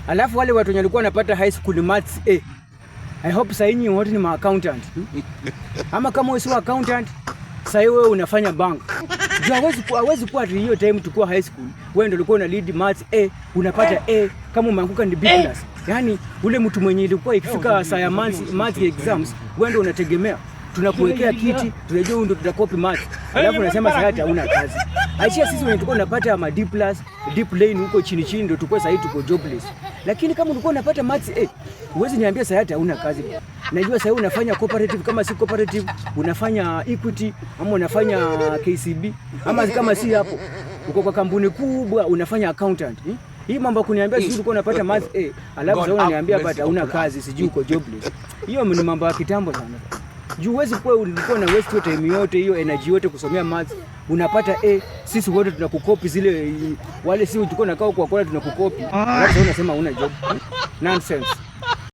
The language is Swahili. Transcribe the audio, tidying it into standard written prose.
Alafu wale watu wenye walikuwa wanapata high school maths A, I hope sasa nyinyi wote ni accountant. Ama kama wewe si accountant, sasa wewe unafanya bank. Hawezi kuwa hiyo time tukua high school, wewe ndio ulikuwa una lead maths A, unapata A, kama umeanguka ni B+. Yaani ule mtu mwenye ilikuwa ikifika saa ya maths exams, wewe ndio unategemea. Tunakuwekea kiti, tunajua ndio tutakopi maths. Alafu unasema sasa hata hauna kazi. Aisha sisi wenye tulikuwa tunapata ma D+, deep lane huko chini chini ndio tulikuwa sasa tuko jobless. Lakini kama ulikuwa unapata maths A, huwezi niambia sasa hata hauna kazi. Najua sasa unafanya cooperative, kama si cooperative unafanya Equity ama unafanya KCB ama kama si hapo uko kwa kampuni kubwa unafanya accountant. Hii mambo kuniambia sisi ulikuwa unapata maths A, alafu sasa unaniambia hata hauna kazi, sijui uko jobless. Hiyo ni mambo ya kitambo sana. Juu huwezi kuwa ulikuwa na waste time yote hiyo energy yote kusomea maths, unapata A, sisi wote tunakukopi zile wale si tulikuwa nakao kwa tunakukopi. Alafu unasema una job. Nonsense.